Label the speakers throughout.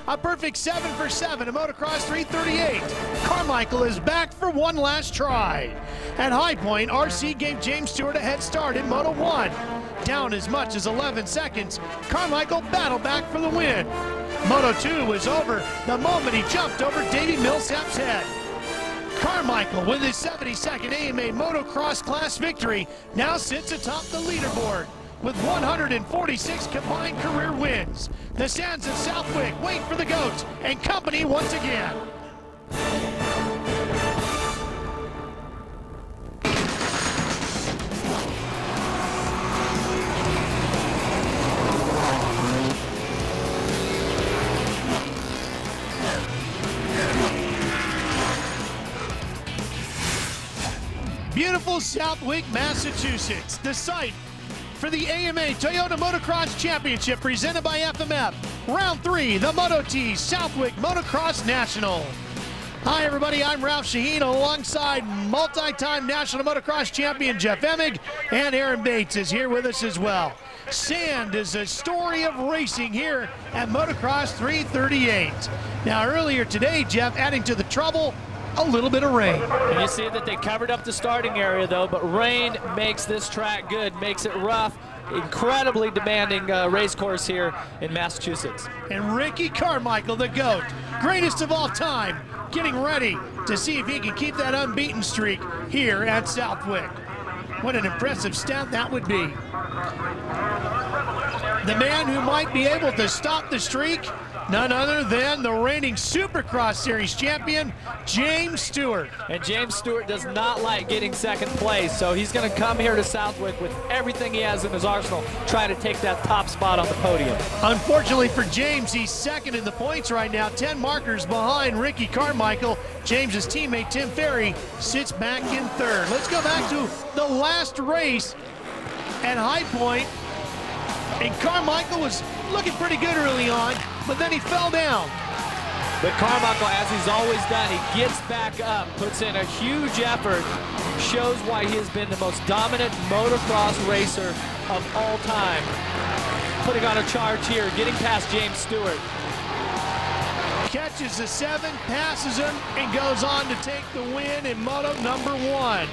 Speaker 1: A perfect 7 for 7 in Motocross 338. Carmichael is back for one last try. At High Point, RC gave James Stewart a head start in Moto 1. Down as much as 11 seconds, Carmichael battled back for the win. Moto 2 was over the moment he jumped over Davi Millsaps' head. Carmichael, with his 72nd AMA Motocross class victory, now sits atop the leaderboard with 146 combined career wins. The sands of Southwick wait for the GOAT and company once again. Beautiful Southwick, Massachusetts, the site for the AMA Toyota Motocross Championship presented by FMF. Round 3, the Moto T Southwick Motocross National. Hi everybody, I'm Ralph Shaheen alongside multi-time National Motocross Champion Jeff Emig, and Aaron Bates is here with us as well. Sand is a story of racing here at Motocross 338. Now earlier today, Jeff, adding to the trouble, a little bit of rain.
Speaker 2: And you see that they covered up the starting area though, but rain makes this track good, makes it rough. Incredibly demanding race course here in Massachusetts.
Speaker 1: And Ricky Carmichael, the GOAT, greatest of all time, getting ready to see if he can keep that unbeaten streak here at Southwick. What an impressive stat that would be. The man who might be able to stop the streak, none other than the reigning Supercross Series champion, James Stewart.
Speaker 2: And James Stewart does not like getting second place, so he's going to come here to Southwick with everything he has in his arsenal, trying to take that top spot on the podium.
Speaker 1: Unfortunately for James, he's second in the points right now, 10 markers behind Ricky Carmichael. James's teammate Tim Ferry sits back in third. Let's go back to the last race at High Point. And Carmichael was looking pretty good early on, but then he fell down.
Speaker 2: But Carmichael, as he's always done, he gets back up, puts in a huge effort, shows why he has been the most dominant motocross racer of all time. Putting on a charge here, getting past James Stewart.
Speaker 1: Catches the 7, passes him, and goes on to take the win in Moto number 1.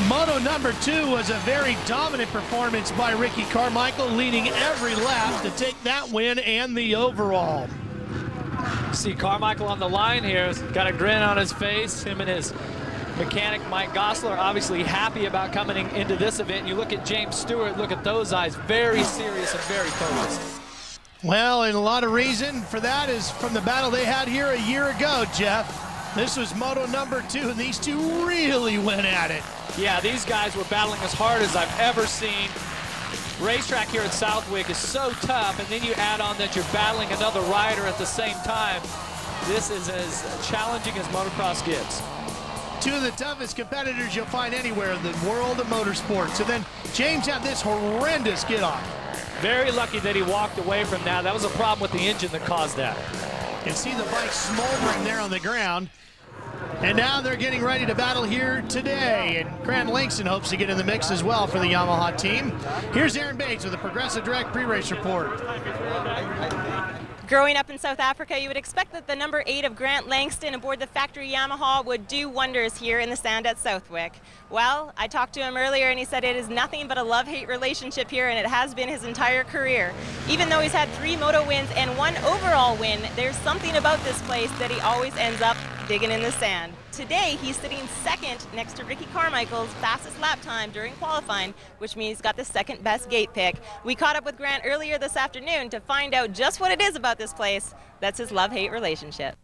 Speaker 1: Moto number 2 was a very dominant performance by Ricky Carmichael, leading every lap to take that win and the overall.
Speaker 2: See Carmichael on the line here, got a grin on his face. Him and his mechanic Mike Gosler are obviously happy about coming into this event. You look at James Stewart, look at those eyes, very serious and very focused.
Speaker 1: Well, and a lot of reason for that is from the battle they had here a year ago, Jeff. This was Moto number 2, and these two really went at it.
Speaker 2: Yeah, these guys were battling as hard as I've ever seen. Racetrack here at Southwick is so tough, and then you add on that you're battling another rider at the same time. This is as challenging as motocross gets.
Speaker 1: Two of the toughest competitors you'll find anywhere in the world of motorsports. And then James had this horrendous get-off.
Speaker 2: Very lucky that he walked away from that. That was a problem with the engine that caused that.
Speaker 1: You can see the bike smoldering there on the ground. And now they're getting ready to battle here today. And Grant Langston hopes to get in the mix as well for the Yamaha team. Here's Aaron Bates with a Progressive Direct pre-race report.
Speaker 3: Growing up in South Africa, you would expect that the number 8 of Grant Langston aboard the factory Yamaha would do wonders here in the sand at Southwick. Well, I talked to him earlier and he said it is nothing but a love-hate relationship here, and it has been his entire career. Even though he's had 3 moto wins and 1 overall win, there's something about this place that he always ends up digging in the sand. Today, he's sitting second next to Ricky Carmichael's fastest lap time during qualifying, which means he's got the second best gate pick. We caught up with Grant earlier this afternoon to find out just what it is about this place that's his love-hate relationship.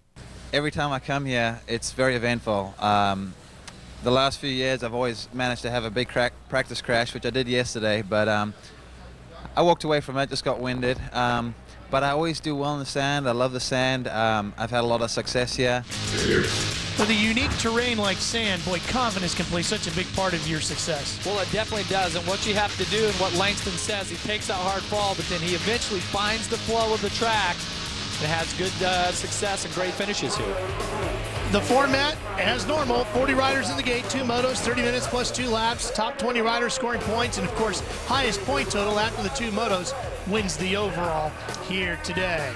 Speaker 4: Every time I come here, it's very eventful. The last few years, I've always managed to have a big practice crash, which I did yesterday, but I walked away from it, just got winded. But I always do well in the sand. I love the sand. I've had a lot of success here.
Speaker 1: With a unique terrain like sand, boy, confidence can play such a big part of your success.
Speaker 2: Well, it definitely does. And what you have to do, and what Langston says, he takes that hard fall, but then he eventually finds the flow of the track and has good success and great finishes here.
Speaker 1: The format, as normal, 40 riders in the gate, 2 motos, 30 minutes plus 2 laps, top 20 riders scoring points, and of course, highest point total after the 2 motos wins the overall here today.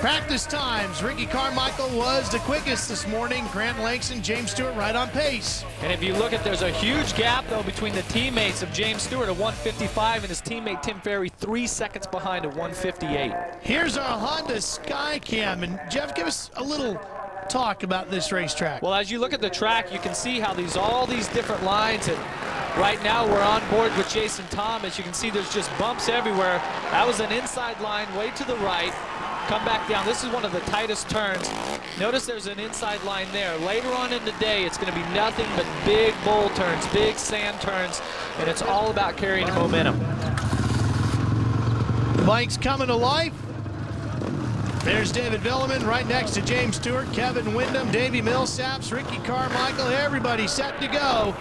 Speaker 1: Practice times, Ricky Carmichael was the quickest this morning. Grant Langston, James Stewart right on pace.
Speaker 2: And if you look at, there's a huge gap, though, between the teammates of James Stewart at 155 and his teammate Tim Ferry 3 seconds behind at 158.
Speaker 1: Here's our Honda Skycam. And Jeff, give us a little talk about this racetrack.
Speaker 2: Well, as you look at the track, you can see how all these different lines, and right now we're on board with Jason Thomas. You can see there's just bumps everywhere. That was an inside line way to the right. Come back down. This is one of the tightest turns. Notice there's an inside line there. Later on in the day, it's going to be nothing but big bowl turns, big sand turns, and it's all about carrying the momentum.
Speaker 1: Bike's coming to life. There's David Vuillemin right next to James Stewart, Kevin Windham, Davi Millsaps, Ricky Carmichael. Everybody set to go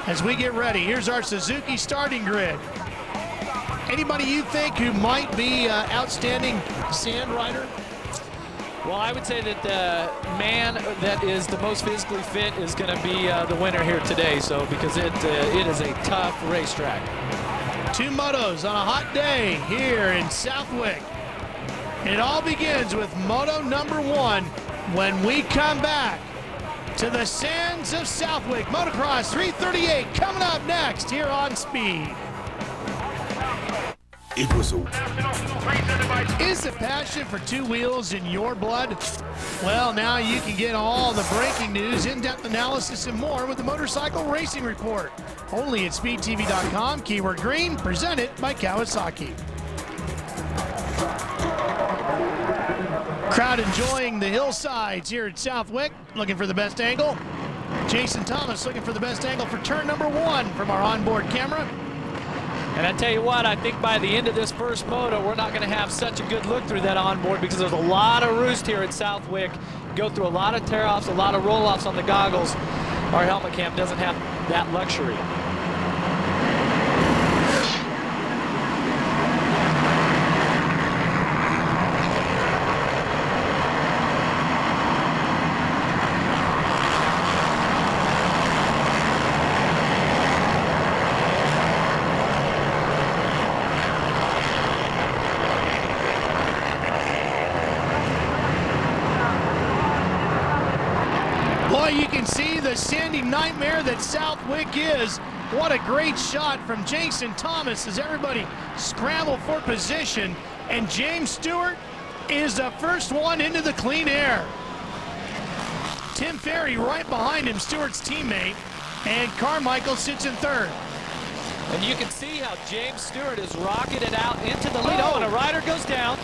Speaker 1: as we get ready. Here's our Suzuki starting grid. Anybody you think who might be outstanding sand rider?
Speaker 2: Well, I would say that the man that is the most physically fit is going to be the winner here today. So because it is a tough racetrack.
Speaker 1: 2 motos on a hot day here in Southwick. It all begins with moto number 1 when we come back to the sands of Southwick. Motocross 338 coming up next here on Speed.
Speaker 5: It was
Speaker 1: Is the passion for 2 wheels in your blood? Well, now you can get all the breaking news, in-depth analysis, and more with the Motorcycle Racing Report. Only at SpeedTV.com, keyword green, presented by Kawasaki. Crowd enjoying the hillsides here at Southwick, looking for the best angle. Jason Thomas looking for the best angle for turn number 1 from our onboard camera.
Speaker 2: And I tell you what, I think by the end of this first moto, we're not going to have such a good look through that onboard because there's a lot of roost here at Southwick. Go through a lot of tear-offs, a lot of roll-offs on the goggles. Our helmet cam doesn't have that luxury.
Speaker 1: You can see the sandy nightmare that Southwick is. What a great shot from Jason Thomas as everybody scrambled for position. And James Stewart is the first one into the clean air. Tim Ferry right behind him, Stewart's teammate, and Carmichael sits in third.
Speaker 2: And you can see how James Stewart is rocketed out into the lead. Oh, and a rider goes down.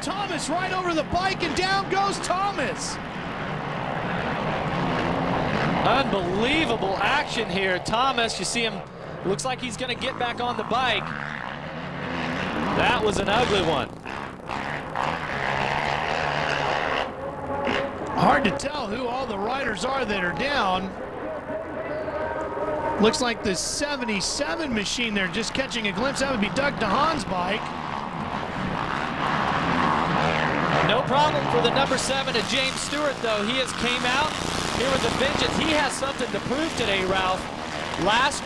Speaker 1: Thomas right over the bike, and down goes Thomas.
Speaker 2: Unbelievable action here. Thomas, you see him, looks like he's going to get back on the bike. That was an ugly one.
Speaker 1: Hard to tell who all the riders are that are down. Looks like the 77 machine there, just catching a glimpse. That would be Doug DeHaan's bike.
Speaker 2: No problem for the number 7 of James Stewart, though. He has came out here with a vengeance. He has something to prove today, Ralph. Last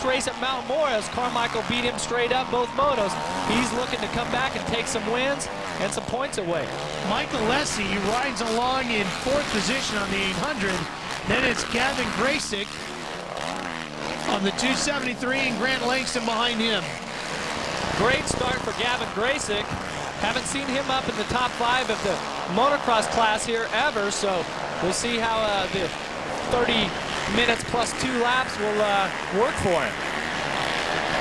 Speaker 2: race at Mount Morris, Carmichael beat him straight up both motos. He's looking to come back and take some wins and some points away.
Speaker 1: Mike Alessi rides along in 4th position on the 800. Then it's Gavin Graysick on the 273 and Grant Langston behind him.
Speaker 2: Great start for Gavin Graysick. Haven't seen him up in the top 5 of the motocross class here ever, so we'll see how the 30 minutes plus 2 laps will work for him.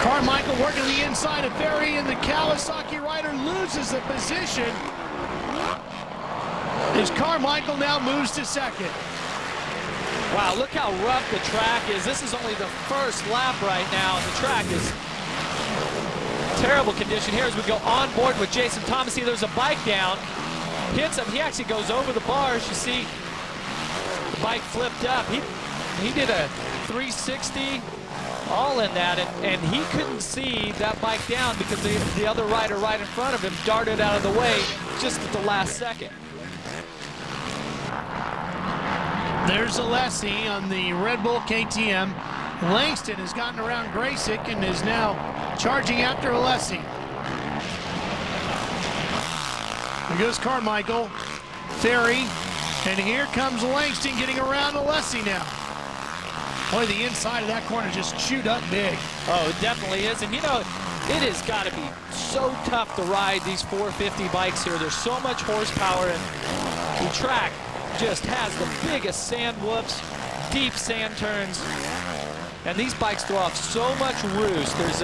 Speaker 1: Carmichael working the inside of Ferry, and the Kawasaki rider loses the position as Carmichael now moves to 2nd.
Speaker 2: Wow, look how rough the track is. This is only the first lap right now, and the track is terrible condition here as we go on board with Jason Thomas. See, there's a bike down, hits him. He actually goes over the bars. You see the bike flipped up. He did a 360 all in that, and he couldn't see that bike down because the other rider right in front of him darted out of the way just at the last second.
Speaker 1: There's Alessi on the Red Bull KTM. Langston has gotten around Graysick and is now charging after Alessi. Here goes Carmichael, Ferry, and here comes Langston getting around Alessi now. Boy, the inside of that corner just chewed up big.
Speaker 2: Oh, it definitely is. And you know, it has got to be so tough to ride these 450 bikes here. There's so much horsepower, and the track just has the biggest sand whoops, deep sand turns, and these bikes throw off so much roost. There's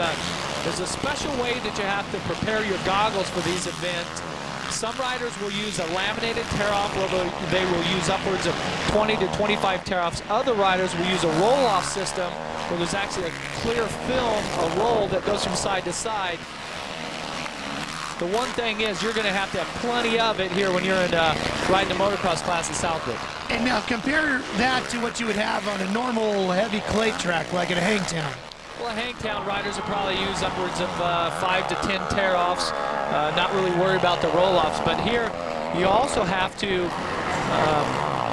Speaker 2: a special way that you have to prepare your goggles for these events. Some riders will use a laminated tear-off, where they will use upwards of 20 to 25 tear-offs. Other riders will use a roll-off system where there's actually a clear film, a roll that goes from side to side. The one thing is you're going to have plenty of it here when you're in riding the motocross class in Southwick.
Speaker 1: And now compare that to what you would have on a normal heavy clay track like at a Hangtown.
Speaker 2: Well, Hangtown riders will probably use upwards of 5 to 10 tear-offs, not really worry about the roll-offs. But here, you also have to,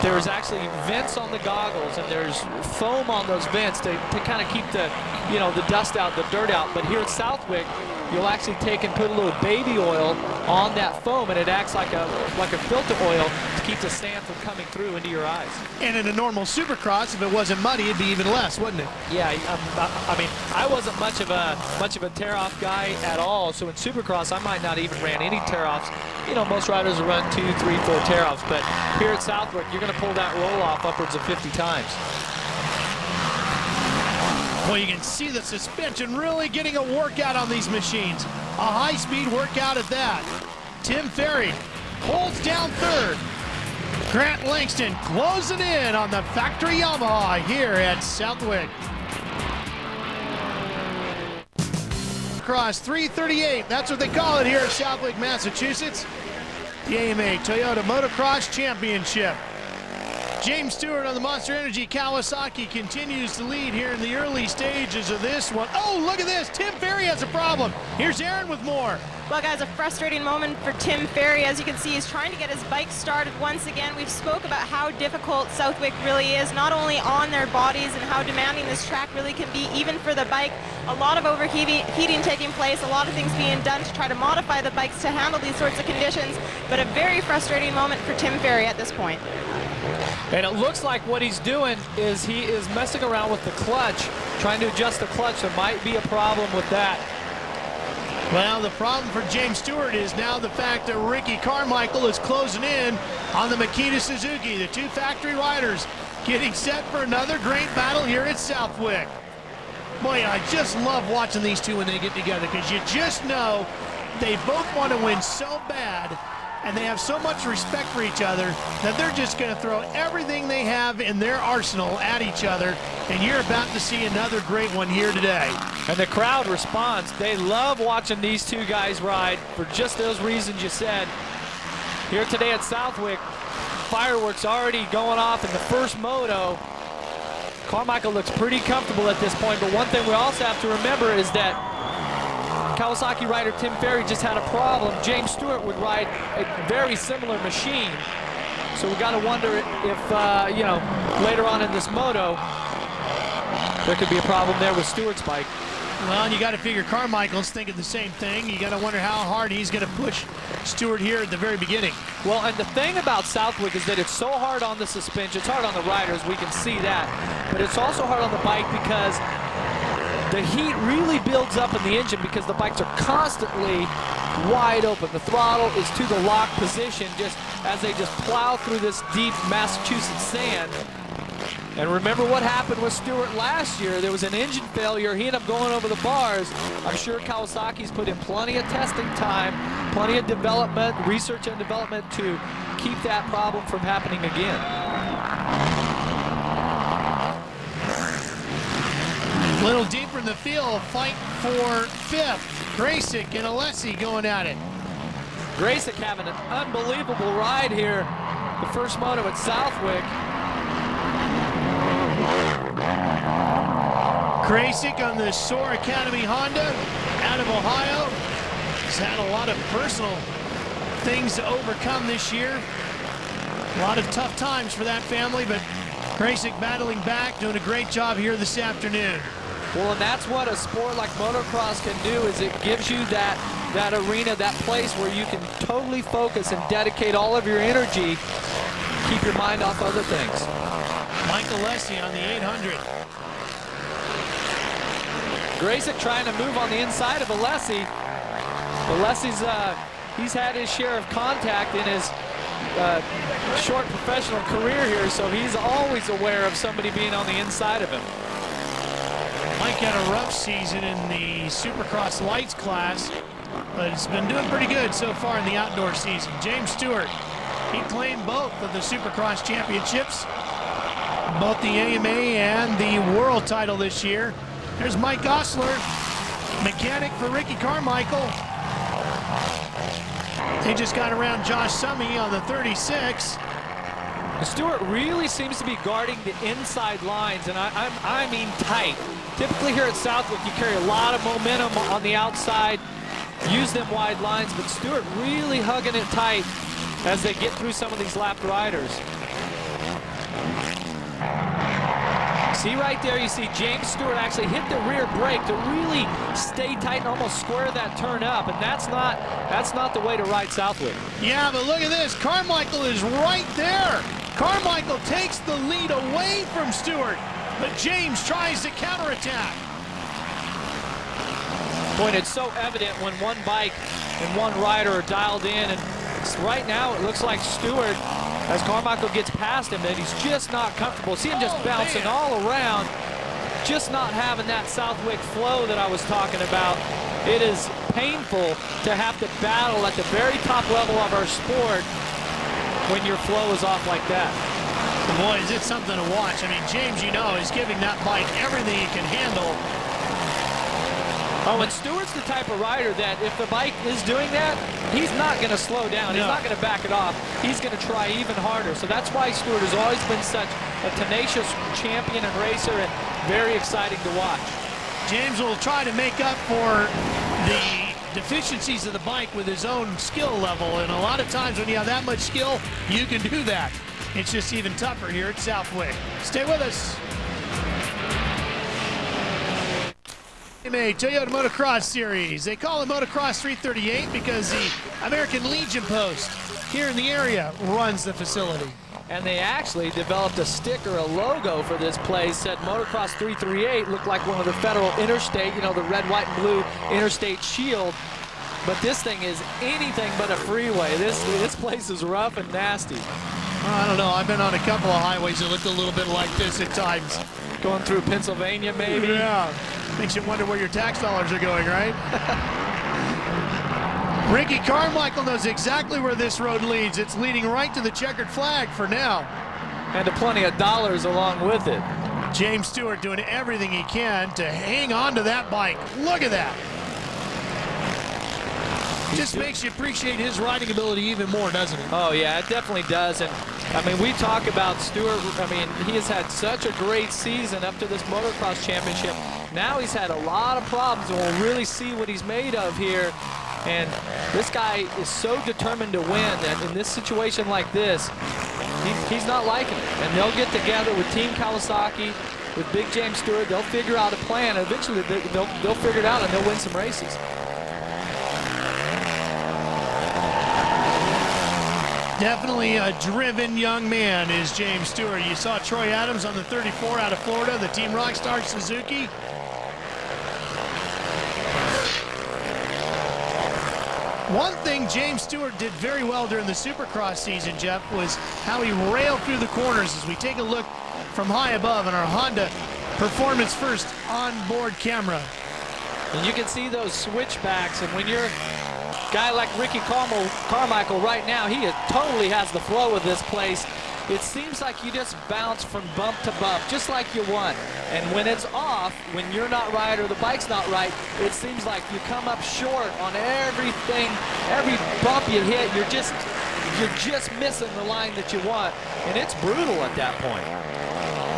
Speaker 2: there's actually vents on the goggles, and there's foam on those vents to kind of keep the, you know, the dust out, the dirt out. But here at Southwick, you'll actually take and put a little baby oil on that foam, and it acts like a filter oil to keep the sand from coming through into your eyes.
Speaker 1: And in a normal Supercross, if it wasn't muddy, it'd be even less, wouldn't it?
Speaker 2: Yeah, I mean, I wasn't much of a tear-off guy at all. So in Supercross, I might not even ran any tear-offs. You know, most riders will run 2, 3, 4 tear-offs, but here at Southwick, you're going to pull that roll-off upwards of 50 times.
Speaker 1: Well, you can see the suspension really getting a workout on these machines. A high-speed workout at that. Tim Ferry holds down third. Grant Langston closing in on the factory Yamaha here at Southwick. Cross 338, that's what they call it here at Southwick, Massachusetts. The AMA Toyota Motocross Championship. James Stewart on the Monster Energy Kawasaki continues to lead here in the early stages of this one. Oh, look at this. Tim Ferry has a problem. Here's Aaron with more.
Speaker 3: Well, guys, a frustrating moment for Tim Ferry. As you can see, he's trying to get his bike started once again. We've spoke about how difficult Southwick really is, not only on their bodies and how demanding this track really can be, even for the bike. A lot of overheating taking place, a lot of things being done to try to modify the bikes to handle these sorts of conditions, but a very frustrating moment for Tim Ferry at this point.
Speaker 2: And it looks like what he's doing is he is messing around with the clutch, trying to adjust the clutch. There might be a problem with that.
Speaker 1: Well, the problem for James Stewart is now the fact that Ricky Carmichael is closing in on the Makita Suzuki. The two factory riders getting set for another great battle here at Southwick. Boy, I just love watching these two when they get together, because you just know they both want to win so bad, and they have so much respect for each other that they're just going to throw everything they have in their arsenal at each other, and you're about to see another great one here today.
Speaker 2: And the crowd responds. They love watching these two guys ride for just those reasons you said. Here today at Southwick, fireworks already going off in the first moto. Carmichael looks pretty comfortable at this point, but one thing we also have to remember is that Kawasaki rider Tim Ferry just had a problem. James Stewart would ride a very similar machine. So we got to wonder if, you know, later on in this moto, there could be a problem there with Stewart's bike.
Speaker 1: Well, you got to figure Carmichael's thinking the same thing. You got to wonder how hard he's going to push Stewart here at the very beginning.
Speaker 2: Well, and the thing about Southwick is that it's so hard on the suspension. It's hard on the riders. We can see that. But it's also hard on the bike because the heat really builds up in the engine, because the bikes are constantly wide open. The throttle is to the lock position just as they just plow through this deep Massachusetts sand. And remember what happened with Stewart last year. There was an engine failure. He ended up going over the bars. I'm sure Kawasaki's put in plenty of testing time, plenty of development, research and development to keep that problem from happening again.
Speaker 1: A little deeper in the field, fight for fifth. Graysick and Alessi going at it.
Speaker 2: Graysick having an unbelievable ride here. The first moto at Southwick.
Speaker 1: Graysick on the Soar Academy Honda out of Ohio. He's had a lot of personal things to overcome this year. A lot of tough times for that family, but Graysick battling back, doing a great job here this afternoon.
Speaker 2: Well, and that's what a sport like motocross can do, is it gives you that arena, that place where you can totally focus and dedicate all of your energy, keep your mind off other things.
Speaker 1: Mike Alessi on the 800.
Speaker 2: Graysick trying to move on the inside of Alessi. Alessi's, he's had his share of contact in his short professional career here, so he's always aware of somebody being on the inside of him.
Speaker 1: Mike had a rough season in the Supercross lights class, but it's been doing pretty good so far in the outdoor season. James Stewart, he claimed both of the Supercross championships, both the AMA and the world title this year. There's Mike Osler, mechanic for Ricky Carmichael. They just got around Josh Summey on the 36.
Speaker 2: Stewart really seems to be guarding the inside lines, and I mean tight. Typically here at Southwick, you carry a lot of momentum on the outside, use them wide lines, but Stewart really hugging it tight as they get through some of these lapped riders. See right there, you see James Stewart actually hit the rear brake to really stay tight and almost square that turn up, and that's not the way to ride Southwick.
Speaker 1: Yeah, but look at this. Carmichael is right there. Carmichael takes the lead away from Stewart, but James tries to counterattack.
Speaker 2: Boy, it's so evident when one bike and one rider are dialed in, and right now it looks like Stewart, as Carmichael gets past him, that he's just not comfortable. See him just bouncing all around, just not having that Southwick flow that I was talking about. It is painful to have to battle at the very top level of our sport when your flow is off like that.
Speaker 1: Boy, is it something to watch. I mean, James, you know, is giving that bike everything he can handle.
Speaker 2: Oh, and Stewart's the type of rider that if the bike is doing that, he's not going to slow down. No. He's not going to back it off. He's going to try even harder. So that's why Stewart has always been such a tenacious champion and racer, and very exciting to watch.
Speaker 1: James will try to make up for the deficiencies of the bike with his own skill level, and a lot of times when you have that much skill, you can do that. It's just even tougher here at Southwick. Stay with us. Toyota Motocross Series. They call it Motocross 338 because the American Legion Post here in the area runs the facility.
Speaker 2: And they actually developed a sticker, a logo for this place, said Motocross 338, looked like one of the federal interstate, you know, the red, white, and blue interstate shield. But this thing is anything but a freeway. This place is rough and nasty.
Speaker 1: I don't know. I've been on a couple of highways that looked a little bit like this at times.
Speaker 2: Going through Pennsylvania, maybe?
Speaker 1: Yeah. Makes you wonder where your tax dollars are going, right? Ricky Carmichael knows exactly where this road leads. It's leading right to the checkered flag for now.
Speaker 2: And to plenty of dollars along with it.
Speaker 1: James Stewart doing everything he can to hang on to that bike. Look at that. Just makes you appreciate his riding ability even more, doesn't it?
Speaker 2: Oh, yeah, it definitely does. And, I mean, we talk about Stewart. I mean, he has had such a great season up to this motocross championship. Now he's had a lot of problems, and we'll really see what he's made of here. And this guy is so determined to win that in this situation like this, he's not liking it. And they'll get together with Team Kawasaki, with Big James Stewart. They'll figure out a plan. And eventually, they'll figure it out, and they'll win some races.
Speaker 1: Definitely a driven young man is James Stewart. You saw Troy Adams on the 34 out of Florida, the Team Rockstar Suzuki. One thing James Stewart did very well during the Supercross season, Jeff, was how he railed through the corners. As we take a look from high above on our Honda Performance First onboard camera.
Speaker 2: And you can see those switchbacks, and when you're a guy like Ricky Carmichael right now, he totally has the flow of this place. It seems like you just bounce from bump to bump, just like you want. And when it's off, when you're not right or the bike's not right, it seems like you come up short on everything. Every bump you hit, you're just missing the line that you want. And it's brutal at that point.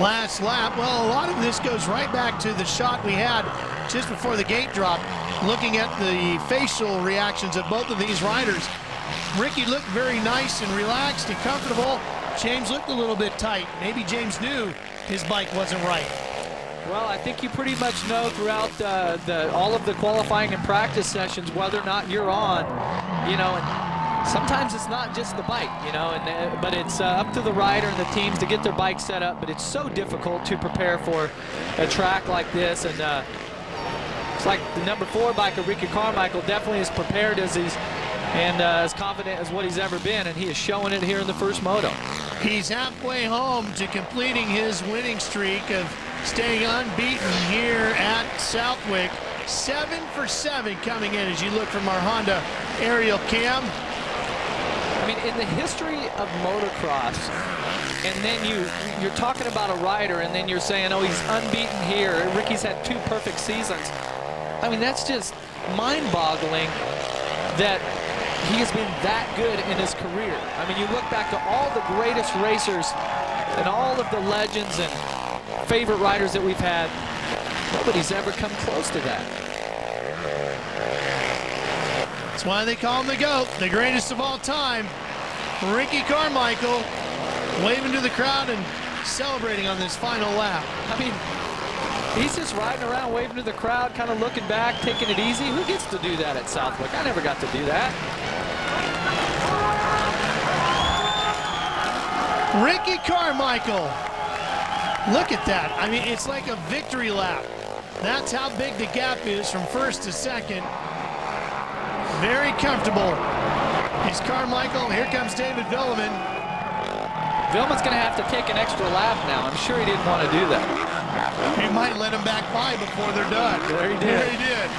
Speaker 1: Last lap, well, a lot of this goes right back to the shot we had just before the gate drop, looking at the facial reactions of both of these riders. Ricky looked very nice and relaxed and comfortable. James looked a little bit tight. Maybe James knew his bike wasn't right.
Speaker 2: Well, I think you pretty much know throughout all of the qualifying and practice sessions whether or not you're on, you know, and sometimes it's not just the bike, you know, but it's up to the rider and the teams to get their bike set up, but it's so difficult to prepare for a track like this, and it's like the number 4 biker, Ricky Carmichael, definitely as prepared as as confident as what he's ever been, and he is showing it here in the first moto.
Speaker 1: He's halfway home to completing his winning streak of staying unbeaten here at Southwick. 7 for 7 coming in as you look from our Honda aerial cam.
Speaker 2: I mean, in the history of motocross, and then you're talking about a rider, and then you're saying, oh, he's unbeaten here. Ricky's had 2 perfect seasons. I mean, that's just mind-boggling that he has been that good in his career. I mean, you look back to all the greatest racers and all of the legends and favorite riders that we've had. Nobody's ever come close to that.
Speaker 1: That's why they call him the GOAT, the greatest of all time. Ricky Carmichael waving to the crowd and celebrating on this final lap.
Speaker 2: I mean, he's just riding around waving to the crowd, kind of looking back, taking it easy. Who gets to do that at Southwick? I never got to do that.
Speaker 1: Ricky Carmichael. Look at that. I mean, it's like a victory lap. That's how big the gap is from first to second. Very comfortable. He's Carmichael. Here comes David Vuillemin.
Speaker 2: Vuillemin's going to have to take an extra lap now. I'm sure he didn't want to do that.
Speaker 1: He might let him back by before they're done.
Speaker 2: There he did.
Speaker 1: There he did.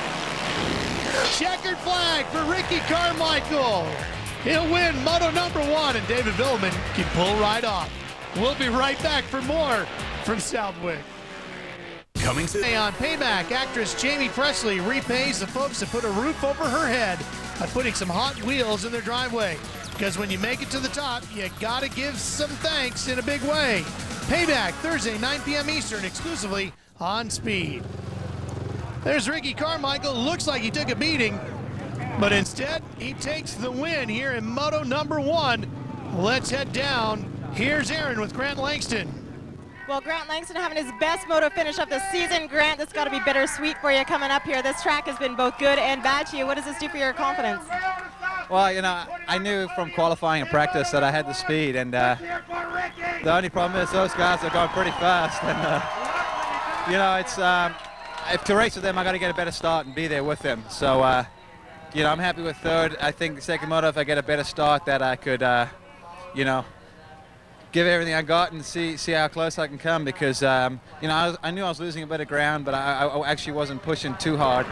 Speaker 1: Checkered flag for Ricky Carmichael. He'll win moto number 1, and David Vuillemin can pull right off. We'll be right back for more from Southwick.
Speaker 5: Coming soon.
Speaker 1: On Payback, actress Jamie Presley repays the folks that put a roof over her head by putting some Hot Wheels in their driveway. Because when you make it to the top, you gotta give some thanks in a big way. Payback, Thursday, 9 p.m. Eastern, exclusively on Speed. There's Ricky Carmichael. Looks like he took a beating, but instead, he takes the win here in moto number 1. Let's head down. Here's Aaron with Grant Langston.
Speaker 3: Well, Grant Langston having his best moto finish of the season. Grant, this got to be bittersweet for you coming up here. This track has been both good and bad to you. What does this do for your confidence?
Speaker 4: Well, you know, I knew from qualifying and practice that I had the speed, and the only problem is those guys are going pretty fast. And, you know, it's if to race with them, I got to get a better start and be there with them. So, you know, I'm happy with 3rd. I think the 2nd moto, if I get a better start, that I could, you know, give everything I got and see how close I can come, because you know, I knew I was losing a bit of ground, but I actually wasn't pushing too hard.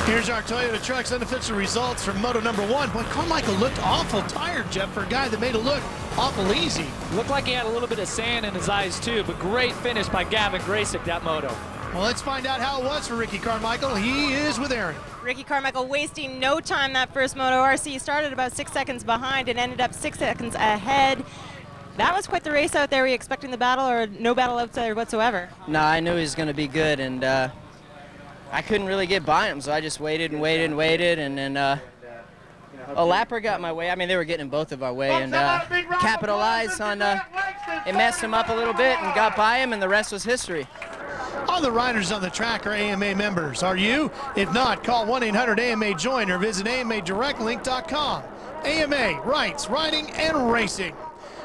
Speaker 1: Here's our Toyota Trucks unofficial results from moto number 1. Boy, Carmichael looked awful tired, Jeff, for a guy that made it look awful easy.
Speaker 2: Looked like he had a little bit of sand in his eyes too, but great finish by Gavin Graysick, that moto.
Speaker 1: Well, let's find out how it was for Ricky Carmichael. He is with Aaron.
Speaker 3: Ricky Carmichael wasting no time that first moto. RC started about 6 seconds behind and ended up 6 seconds ahead. That was quite the race out there. Were you expecting the battle, or no battle out there whatsoever?
Speaker 6: No, I knew he was going to be good, and I couldn't really get by him, so I just waited and waited and waited, and then a lapper got my way. I mean, they were getting both of our way, and capitalized on it, messed him up a little bit and got by him, and the rest was history.
Speaker 1: All the riders on the track are AMA members. Are you? If not, call 1-800-AMA-JOIN or visit AMADirectLink.com. AMA, rights, riding, and racing.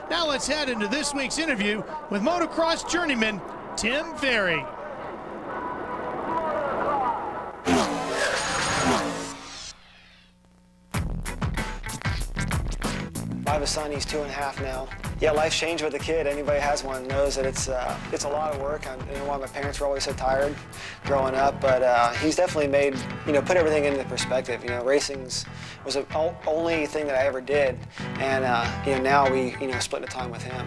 Speaker 1: Now let's head into this week's interview with motocross journeyman Tim Ferry.
Speaker 7: I have a son, he's 2.5 now. Yeah, life's changed with a kid. Anybody has one knows that it's a lot of work. I know why my parents were always so tired growing up, but he's definitely made, you know, put everything into perspective. You know, racing was the only thing that I ever did, and you know, now we, you know, split the time with him.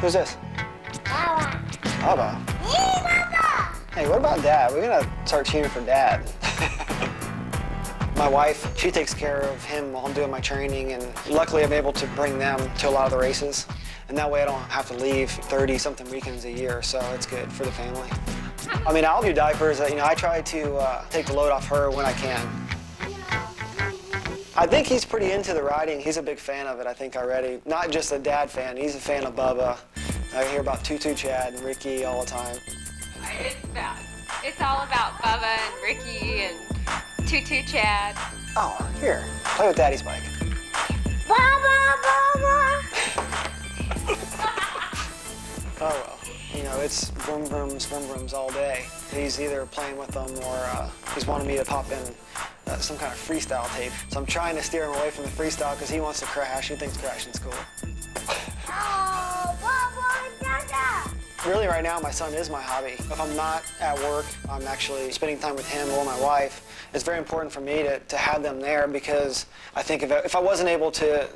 Speaker 7: Who's this?
Speaker 8: Baba.
Speaker 7: Baba.
Speaker 8: Baba.
Speaker 7: Hey, what about Dad? We're gonna start cheering for Dad. My wife, she takes care of him while I'm doing my training, and luckily I'm able to bring them to a lot of the races. And that way I don't have to leave 30-something weekends a year, so it's good for the family. I mean, I'll do diapers. You know, I try to take the load off her when I can. I think he's pretty into the riding. He's a big fan of it, I think, already. Not just a dad fan, he's a fan of Bubba. I hear about Tutu Chad and Ricky all the time.
Speaker 9: It's all about Bubba and Ricky and Tutu Chad.
Speaker 7: Oh, here, play with Daddy's bike.
Speaker 8: Baba,
Speaker 7: Oh well, you know, it's vroom vrooms all day. He's either playing with them or he's wanting me to pop in some kind of freestyle tape. So I'm trying to steer him away from the freestyle because he wants to crash. He thinks crashing's cool.
Speaker 8: Oh, Baba, Dada.
Speaker 7: Really, right now, my son is my hobby. If I'm not at work, I'm actually spending time with him or my wife. It's very important for me to have them there because I think if I wasn't able to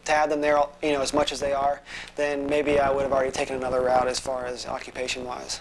Speaker 7: have them there, you know, as much as they are, then maybe I would have already taken another route as far as occupation-wise.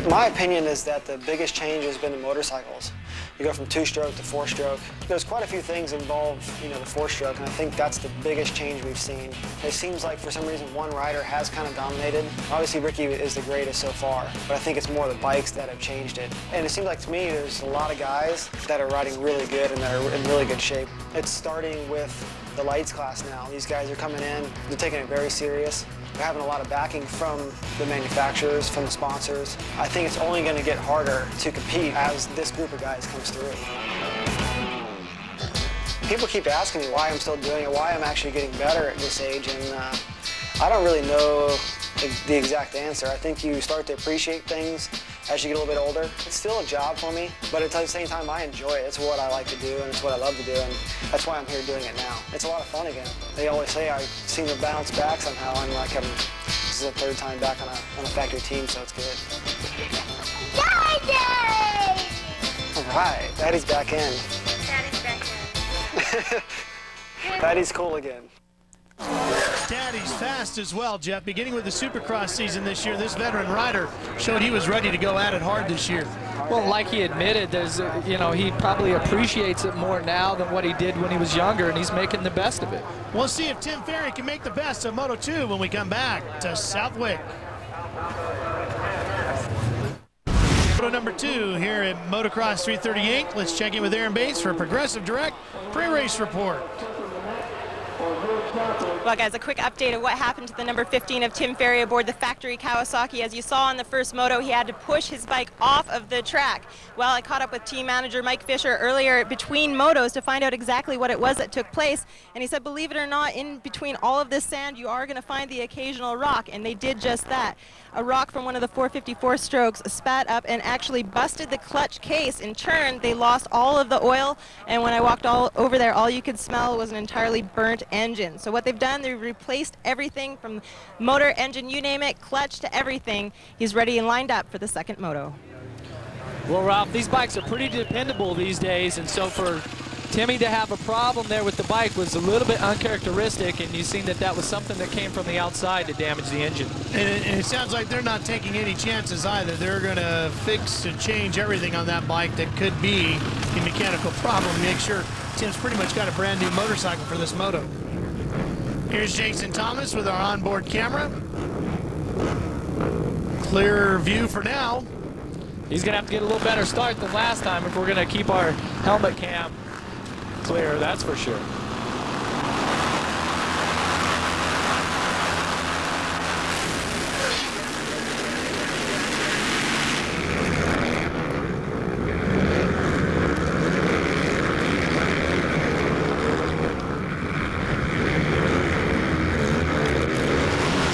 Speaker 7: My opinion is that the biggest change has been in motorcycles. You go from two-stroke to four-stroke. There's quite a few things involved, you know, the four-stroke, and I think that's the biggest change we've seen. It seems like for some reason one rider has kind of dominated. Obviously Ricky is the greatest so far, but I think it's more the bikes that have changed it. And it seems like to me there's a lot of guys that are riding really good and that are in really good shape. It's starting with the lights class now. These guys are coming in, they're taking it very serious. They're having a lot of backing from the manufacturers, from the sponsors. I think it's only going to get harder to compete as this group of guys comes through. People keep asking me why I'm still doing it, why I'm actually getting better at this age, and I don't really know the exact answer. I think you start to appreciate things as you get a little bit older. It's still a job for me, but at the same time I enjoy it. It's what I like to do and it's what I love to do, and that's why I'm here doing it now. It's a lot of fun again. They always say I seem to bounce back somehow, and like this is the third time back on a factory team, so it's good.
Speaker 8: Daddy!
Speaker 7: All right, Daddy's back in.
Speaker 8: Daddy's back in.
Speaker 7: Daddy's cool again.
Speaker 1: Daddy's fast as well, Jeff. Beginning with the Supercross season this year, this veteran rider showed he was ready to go at it hard this year.
Speaker 2: Well, like he admitted, there's, you know, he probably appreciates it more now than what he did when he was younger, and he's making the best of it.
Speaker 1: We'll see if Tim Ferry can make the best of Moto 2 when we come back to Southwick. Moto number 2 here at Motocross 338. Let's check in with Aaron Bates for a Progressive Direct pre-race report.
Speaker 3: Well, guys, a quick update of what happened to the number 15 of Tim Ferry aboard the factory Kawasaki. As you saw in the first moto, he had to push his bike off of the track. Well, I caught up with team manager Mike Fisher earlier between motos to find out exactly what it was that took place. And he said, believe it or not, in between all of this sand, you are going to find the occasional rock. And they did just that. A rock from one of the 454 strokes spat up and actually busted the clutch case. In turn, they lost all of the oil. And when I walked all over there, all you could smell was an entirely burnt engine. So what they've done, they've replaced everything from motor, engine, you name it, clutch to everything. He's ready and lined up for the second moto.
Speaker 2: Well, Ralph, these bikes are pretty dependable these days, and so for Timmy to have a problem there with the bike was a little bit uncharacteristic, and you've seen that that was something that came from the outside to damage the engine.
Speaker 1: And it sounds like they're not taking any chances either. They're going to fix and change everything on that bike that could be a mechanical problem. Make sure Tim's pretty much got a brand new motorcycle for this moto. Here's Jason Thomas with our onboard camera. Clear view for now.
Speaker 2: He's going to have to get a little better start than last time if we're going to keep our helmet cam clear, that's for sure.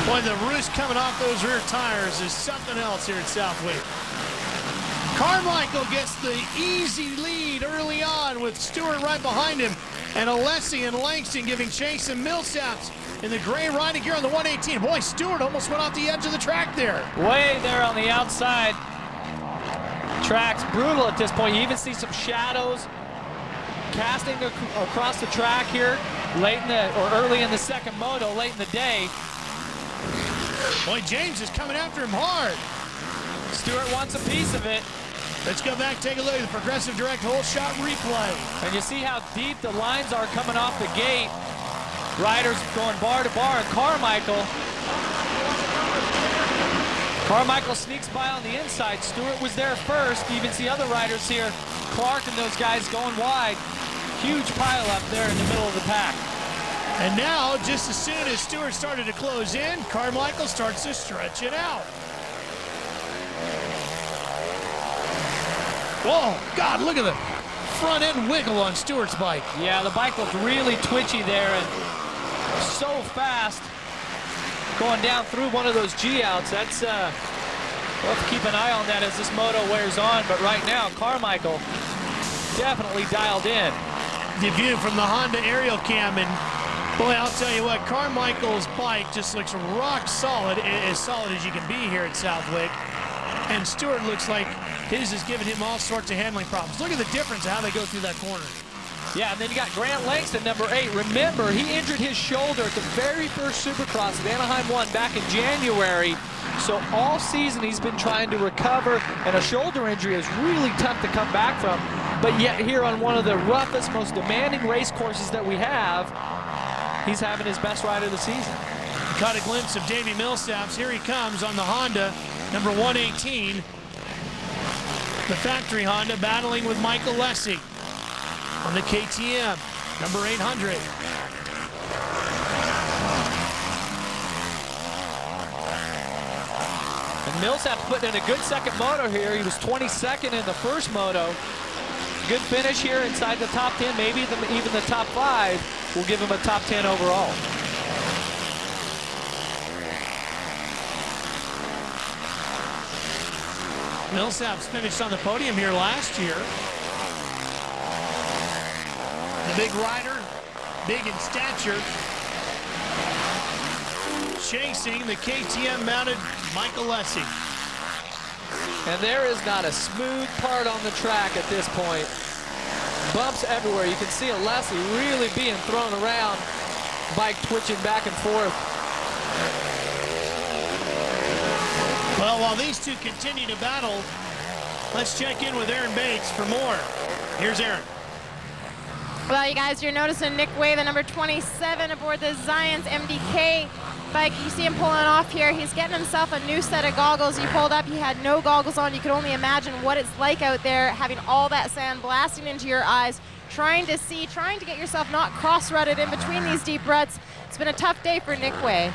Speaker 1: Boy, the roost coming off those rear tires is something else here at Southwick. Carmichael gets the easy lead early on with Stewart right behind him, and Alessi and Langston giving chase, and Millsaps in the gray riding gear on the 118. Boy, Stewart almost went off the edge of the track there.
Speaker 2: Way there on the outside. Track's brutal at this point. You even see some shadows casting across the track here late in the, or early in the second moto, late in the day.
Speaker 1: Boy, James is coming after him hard.
Speaker 2: Stewart wants a piece of it.
Speaker 1: Let's go back, take a look at the Progressive Direct whole shot replay.
Speaker 2: And you see how deep the lines are coming off the gate. Riders going bar to bar, and Carmichael sneaks by on the inside. Stewart was there first. You even see other riders here, Clark and those guys going wide. huge pile up there in the middle of the pack.
Speaker 1: And now, just as soon as Stewart started to close in, Carmichael starts to stretch it out. Whoa, God, look at the front end wiggle on Stewart's bike.
Speaker 2: Yeah, the bike looked really twitchy there and so fast going down through one of those G-outs. That's, we'll have to keep an eye on that as this moto wears on, but right now, Carmichael definitely dialed in.
Speaker 1: The view from the Honda aerial cam, and boy, I'll tell you what, Carmichael's bike just looks rock solid, as solid as you can be here at Southwick. And Stewart looks like his is giving him all sorts of handling problems. Look at the difference of how they go through that corner.
Speaker 2: Yeah, and then you got Grant Langston, number 8. Remember, he injured his shoulder at the very first Supercross at Anaheim 1 back in January. So all season he's been trying to recover, and a shoulder injury is really tough to come back from. But yet here on one of the roughest, most demanding race courses that we have, he's having his best ride of the season.
Speaker 1: Caught a glimpse of Davi Millsaps. Here he comes on the Honda, number 118. The factory Honda battling with Mike Alessi on the KTM, number 800.
Speaker 2: And Millsaps putting in a good second moto here. He was 22nd in the first moto. Good finish here inside the top 10, maybe even the top 5 will give him a top 10 overall.
Speaker 1: Millsaps finished on the podium here last year. The big rider, big in stature, chasing the KTM-mounted Mike Alessi.
Speaker 2: And there is not a smooth part on the track at this point. Bumps everywhere. You can see Alessi really being thrown around, bike twitching back and forth.
Speaker 1: Well, while these two continue to battle, let's check in with Aaron Bates for more. Here's Aaron.
Speaker 3: Well, you guys, you're noticing Nick Way, the number 27 aboard the Zions MDK bike. You see him pulling off here. He's getting himself a new set of goggles. He pulled up, he had no goggles on. You can only imagine what it's like out there, having all that sand blasting into your eyes, trying to see, trying to get yourself not cross-rutted in between these deep ruts. It's been a tough day for Nick Way.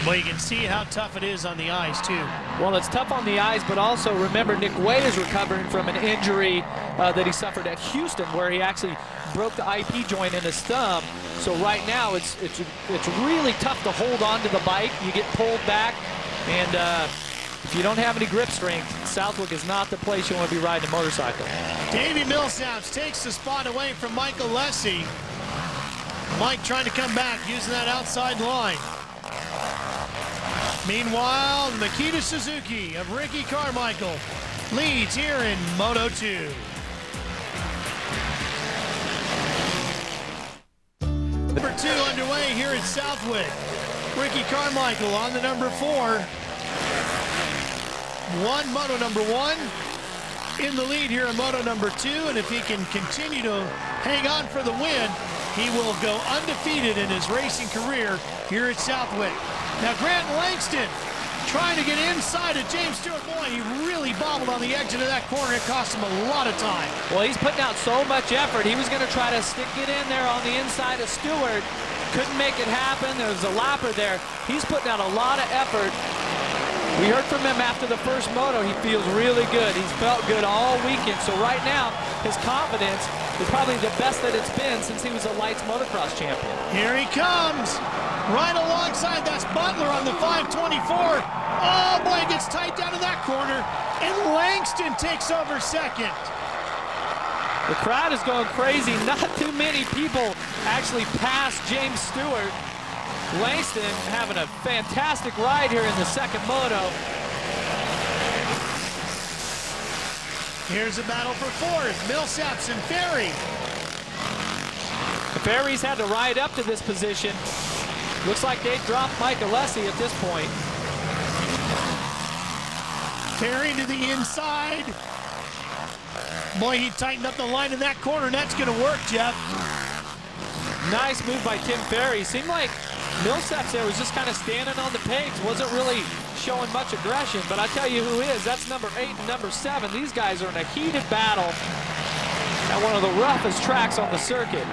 Speaker 1: Well, you can see how tough it is on the ice, too.
Speaker 2: Well, it's tough on the ice, but also remember Nick Way is recovering from an injury that he suffered at Houston, where he actually broke the IP joint in his thumb. So right now, it's really tough to hold on to the bike. You get pulled back, and if you don't have any grip strength, Southwick is not the place you want to be riding a motorcycle.
Speaker 1: Davi Millsaps takes the spot away from Mike Alessi. Mike trying to come back using that outside line. Meanwhile, Makita Suzuki of Ricky Carmichael leads here in Moto 2. Number 2 underway here at Southwick. Ricky Carmichael on the number 4. Moto number 1 in the lead here in Moto number 2, and if he can continue to hang on for the win, he will go undefeated in his racing career here at Southwick. Now Grant Langston trying to get inside of James Stewart. Boy, he really bobbled on the edge of that corner. It cost him a lot of time.
Speaker 2: Well, he's putting out so much effort. He was going to try to stick it in there on the inside of Stewart. Couldn't make it happen. There was a lapper there. He's putting out a lot of effort. We heard from him after the first moto. He feels really good. He's felt good all weekend. So right now, his confidence is probably the best that it's been since he was a lights motocross champion.
Speaker 1: Here he comes. Right alongside, that's Butler on the 524. Oh boy, it gets tight down in that corner. And Langston takes over second.
Speaker 2: The crowd is going crazy. Not too many people actually passed James Stewart. Langston having a fantastic ride here in the second moto.
Speaker 1: Here's a battle for fourth. Millsaps and Ferry.
Speaker 2: The Ferry's had to ride up to this position. Looks like they dropped Mike Alessi at this point.
Speaker 1: Ferry to the inside. Boy, he tightened up the line in that corner, and that's going to work, Jeff.
Speaker 2: Nice move by Tim Ferry. Seemed like Millsaps there was just kind of standing on the pegs. Wasn't really showing much aggression, but I tell you who is. That's number 8 and number 7. These guys are in a heated battle. At one of the roughest tracks on the circuit.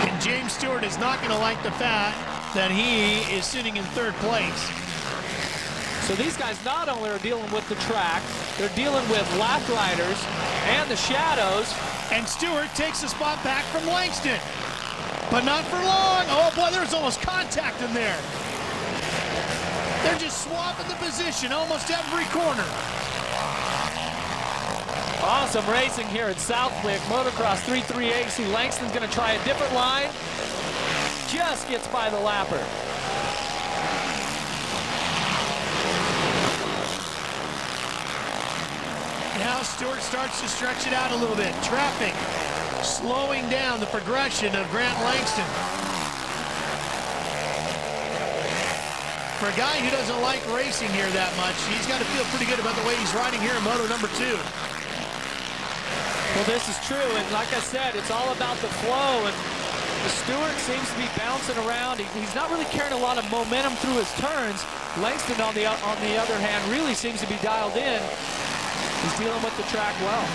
Speaker 1: And James Stewart is not going to like the fact that he is sitting in third place.
Speaker 2: So these guys not only are dealing with the track, they're dealing with lap riders and the shadows.
Speaker 1: And Stewart takes the spot back from Langston. But not for long. Oh boy, there's almost contact in there. They're just swapping the position almost every corner.
Speaker 2: Awesome racing here at Southwick. Motocross 338. See, Langston's going to try a different line. Just gets by the lapper.
Speaker 1: Now Stewart starts to stretch it out a little bit. Traffic slowing down the progression of Grant Langston. For a guy who doesn't like racing here that much, he's got to feel pretty good about the way he's riding here in Moto number 2.
Speaker 2: Well, this is true, and like I said, it's all about the flow, and Stewart seems to be bouncing around. He's not really carrying a lot of momentum through his turns. Langston, on the other hand, really seems to be dialed in. He's dealing with the track well.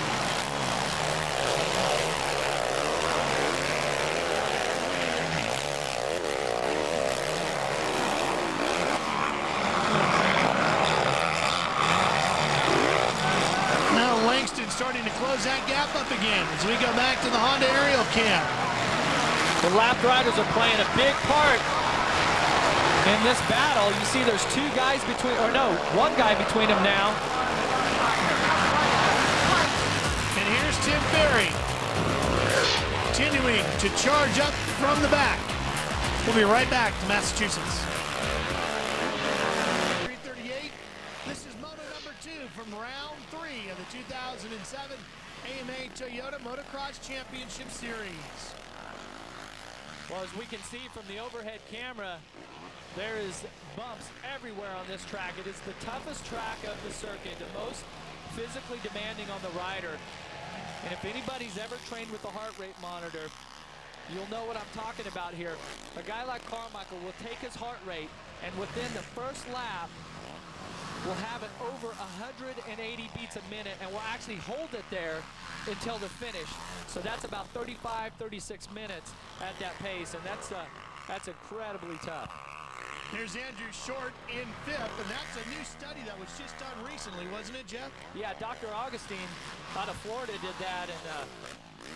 Speaker 1: Starting to close that gap up again as we go back to the Honda aerial cam.
Speaker 2: The lap riders are playing a big part in this battle. You see there's two guys between, or no, one guy between them now.
Speaker 1: And here's Tim Ferry continuing to charge up from the back. We'll be right back to Massachusetts. 338. This is Moto number 2 from round 3 of the 2007 AMA Toyota Motocross Championship Series.
Speaker 2: Well, as we can see from the overhead camera, there is bumps everywhere on this track. It is the toughest track of the circuit, the most physically demanding on the rider. And if anybody's ever trained with the heart rate monitor, you'll know what I'm talking about here. A guy like Carmichael will take his heart rate, and within the first lap, will have it over 180 beats a minute, and will actually hold it there until the finish. So that's about 35, 36 minutes at that pace, and that's incredibly tough.
Speaker 1: There's Andrew Short in 5th, and that's a new study that was just done recently, wasn't it, Jeff?
Speaker 2: Yeah, Dr. Augustine out of Florida did that, and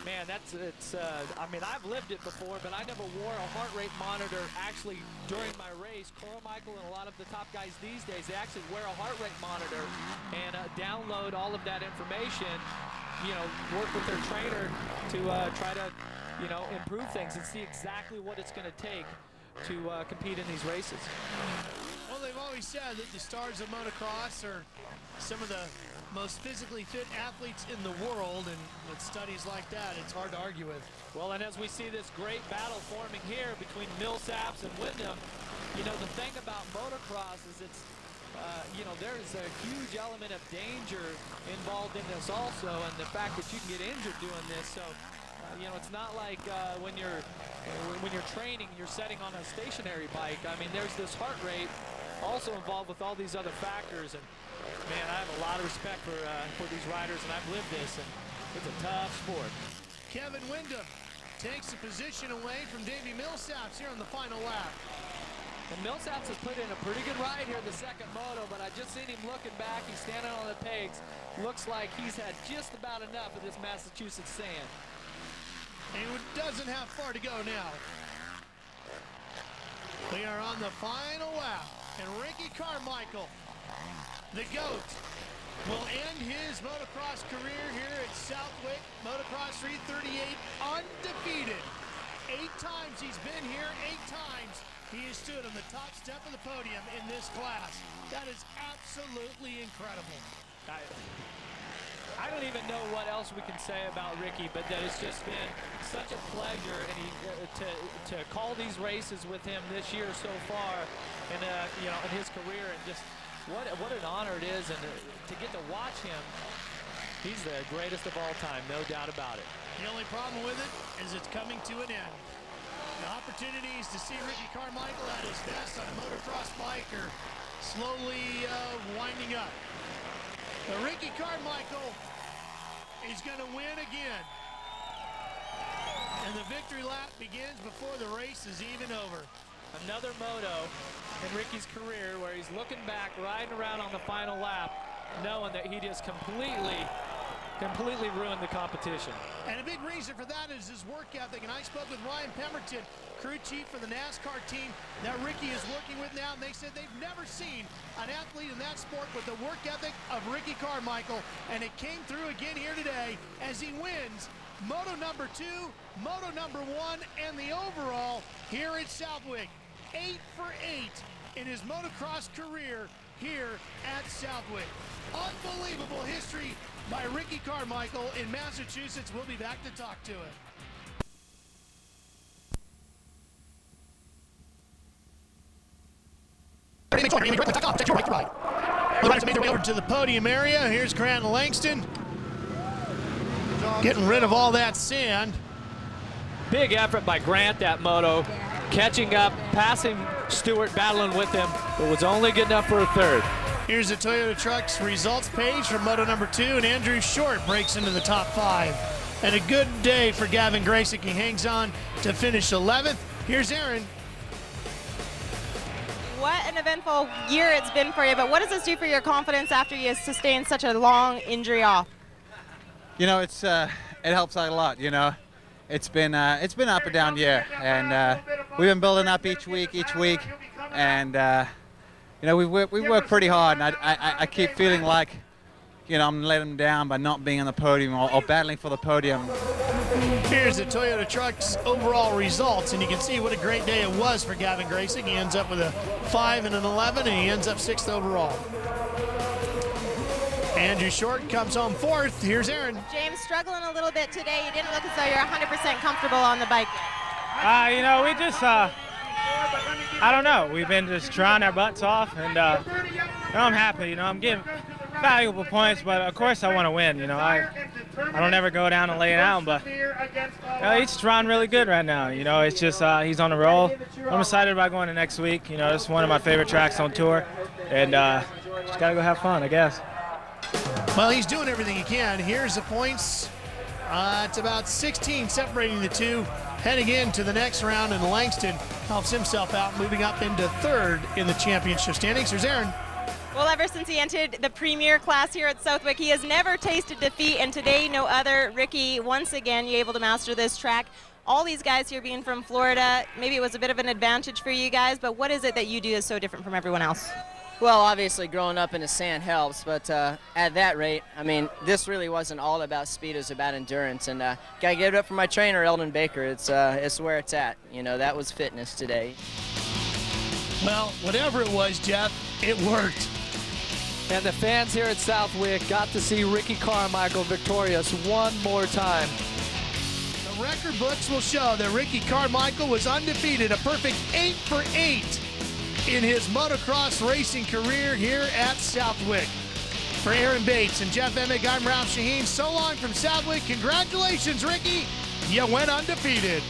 Speaker 2: man, I mean, I've lived it before, but I never wore a heart rate monitor actually during my race. Carmichael and a lot of the top guys these days, they actually wear a heart rate monitor and download all of that information, you know, work with their trainer to try to, you know, improve things and see exactly what it's going to take to compete in these races.
Speaker 1: Well, they've always said that the stars of motocross are some of the most physically fit athletes in the world, and with studies like that, it's hard to argue with.
Speaker 2: Well, and as we see this great battle forming here between Millsaps and Windham, you know, the thing about motocross is it's, you know, there's a huge element of danger involved in this also, and the fact that you can get injured doing this. So, you know, it's not like when you're training, you're setting on a stationary bike. I mean, there's this heart rate also involved with all these other factors, and man, I have a lot of respect for these riders, and I've lived this, and it's a tough sport.
Speaker 1: Kevin Windham takes the position away from Davi Millsaps here on the final lap.
Speaker 2: And Millsaps has put in a pretty good ride here the second moto, but I just seen him looking back. He's standing on the pegs. Looks like he's had just about enough of this Massachusetts sand.
Speaker 1: And he doesn't have far to go now. We are on the final lap, and Ricky Carmichael, the GOAT, will end his motocross career here at Southwick Motocross 338 undefeated. 8 times he's been here, 8 times he has stood on the top step of the podium in this class. That is absolutely incredible.
Speaker 2: I don't even know what else we can say about Ricky, but that it's just been such a pleasure, and to call these races with him this year so far, and you know, in his career, and just what an honor it is, and to get to watch him. He's the greatest of all time, no doubt about it.
Speaker 1: The only problem with it is it's coming to an end. The opportunities to see Ricky Carmichael at his best on a motocross bike are slowly winding up. But Ricky Carmichael is going to win again. And the victory lap begins before the race is even over.
Speaker 2: Another moto in Ricky's career where he's looking back, riding around on the final lap, knowing that he just completely ruined the competition.
Speaker 1: And a big reason for that is his work ethic. And I spoke with Ryan Pemberton, crew chief for the NASCAR team that Ricky is working with now. And they said they've never seen an athlete in that sport with the work ethic of Ricky Carmichael. And it came through again here today as he wins Moto number 2, Moto number 1, and the overall here at Southwick. 8 for 8 in his motocross career here at Southwick. Unbelievable history by Ricky Carmichael in Massachusetts. We'll be back to talk to it. Over to the podium area. Here's Grant Langston. Getting rid of all that sand.
Speaker 2: Big effort by Grant, that moto. Catching up, passing Stewart, battling with him, but was only good enough for a third.
Speaker 1: Here's the Toyota Trucks results page for Moto number 2, and Andrew Short breaks into the top 5. And a good day for Gavin Grayson. He hangs on to finish 11th. Here's Aaron.
Speaker 3: What an eventful year it's been for you, but what does this do for your confidence after you sustained such a long injury off?
Speaker 4: You know, it helps out a lot. You know, it's been up and down year, and we've been building up each week, and you know, we work pretty hard. And I keep feeling like, you know, I'm letting them down by not being on the podium or battling for the podium.
Speaker 1: Here's the Toyota Trucks overall results, and you can see what a great day it was for Gavin Grayson. He ends up with a 5 and an 11, and he ends up 6th overall. Andrew Short comes home 4th. Here's Aaron.
Speaker 3: James, struggling a little bit today. You didn't look as though you're 100% comfortable on the bike.
Speaker 10: You know, we just, I don't know. We've been just trying our butts off, and I'm happy. You know, I'm getting valuable points, but of course I want to win. You know, I don't ever go down and lay it down, but he's just riding really good right now. You know, it's just he's on the roll. I'm excited about going to next week. You know, it's one of my favorite tracks on tour, and just gotta go have fun, I guess.
Speaker 1: Well, he's doing everything he can. Here's the points. It's about 16 separating the two. Heading into the next round, and Langston helps himself out, moving up into 3rd in the championship standings. Here's Aaron.
Speaker 3: Well, ever since he entered the premier class here at Southwick, he has never tasted defeat, and today no other. Ricky, once again, you're able to master this track. All these guys here being from Florida, maybe it was a bit of an advantage for you guys, but what is it that you do is so different from everyone else?
Speaker 6: Well, obviously growing up in the sand helps, but at that rate, I mean, this really wasn't all about speed, it was about endurance, and gotta give it up for my trainer, Eldon Baker. It's where it's at. You know, that was fitness today.
Speaker 1: Well, whatever it was, Jeff, it worked.
Speaker 2: And the fans here at Southwick got to see Ricky Carmichael victorious one more time.
Speaker 1: The record books will show that Ricky Carmichael was undefeated, a perfect 8 for 8 in his motocross racing career here at Southwick. For Aaron Bates and Jeff Emig, I'm Ralph Shaheen. So long from Southwick. Congratulations, Ricky. You went undefeated.